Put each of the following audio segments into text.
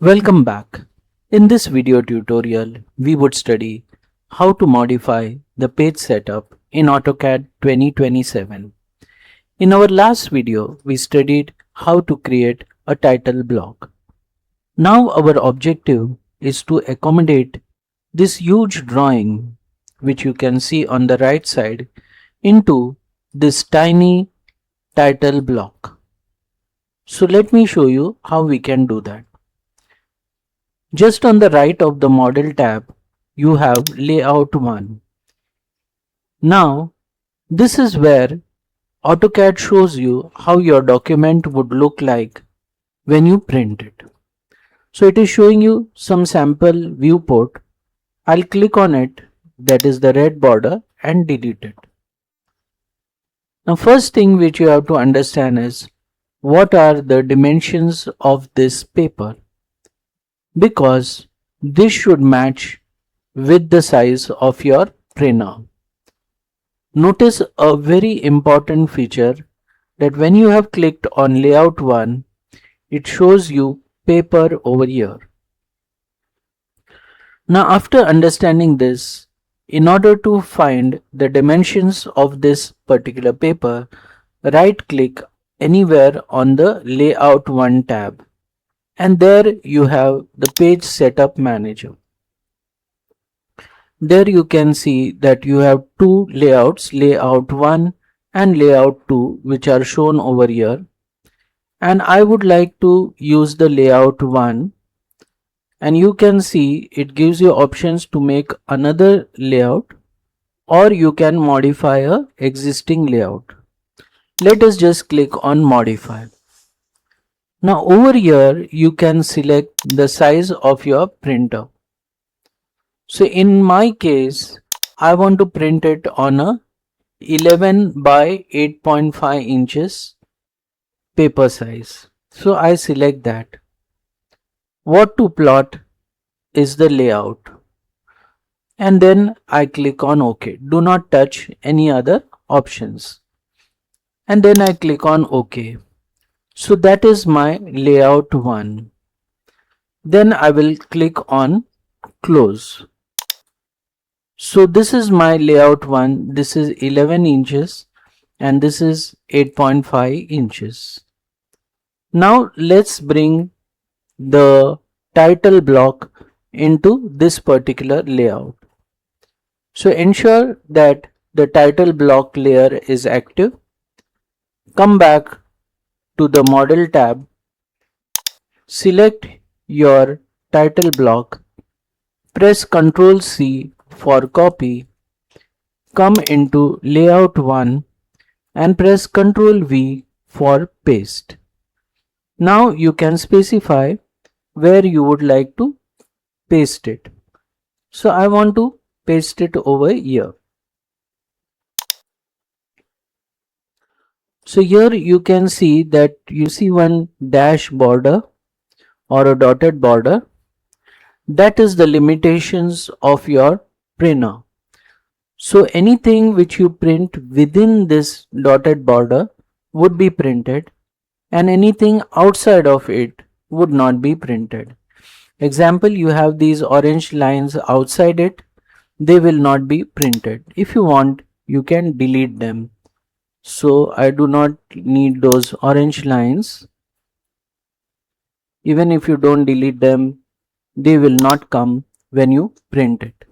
Welcome back. In this video tutorial, we would study how to modify the page setup in AutoCAD 2027. In our last video, we studied how to create a title block. Now our objective is to accommodate this huge drawing, which you can see on the right side, into this tiny title block. So let me show you how we can do that. Just on the right of the model tab, you have layout 1. Now, this is where AutoCAD shows you how your document would look like when you print it. So it is showing you some sample viewport. I'll click on it, that is the red border, and delete it. Now first thing which you have to understand is what are the dimensions of this paper, because this should match with the size of your printer. Notice a very important feature that when you have clicked on layout 1, it shows you paper over here. Now after understanding this, in order to find the dimensions of this particular paper, right click anywhere on the layout 1 tab, and there you have the page setup manager. There you can see that you have two layouts, layout 1 and layout 2, which are shown over here, and I would like to use the layout 1, and you can see it gives you options to make another layout, or you can modify a existing layout. Let us just click on modify. Now over here you can select the size of your printer. So in my case, I want to print it on a 11 by 8.5 inches paper size. So I select that. What to plot is the layout, and then I click on OK. Do not touch any other options, and then I click on OK. So that is my layout 1. Then I will click on close. So this is my layout 1. This is 11 inches and this is 8.5 inches. Now let's bring the title block into this particular layout. So ensure that the title block layer is active. Come back to the model tab, select your title block, press Ctrl C for copy, come into layout 1 and press Ctrl V for paste. Now you can specify where you would like to paste it. So I want to paste it over here. So here you can see that you see one dash border or a dotted border. That is the limitations of your printer. So anything which you print within this dotted border would be printed, and anything outside of it would not be printed. Example, you have these orange lines outside it, they will not be printed. If you want, you can delete them. So I do not need those orange lines. Even if you don't delete them, they will not come when you print it.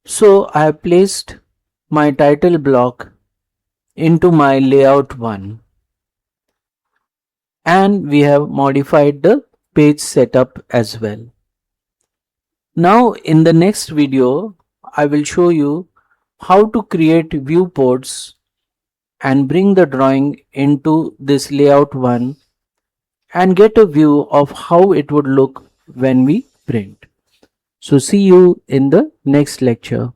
So I have placed my title block into my layout 1, and we have modified the page setup as well. Now in the next video, I will show you how to create viewports and bring the drawing into this layout 1 and get a view of how it would look when we print. So see you in the next lecture.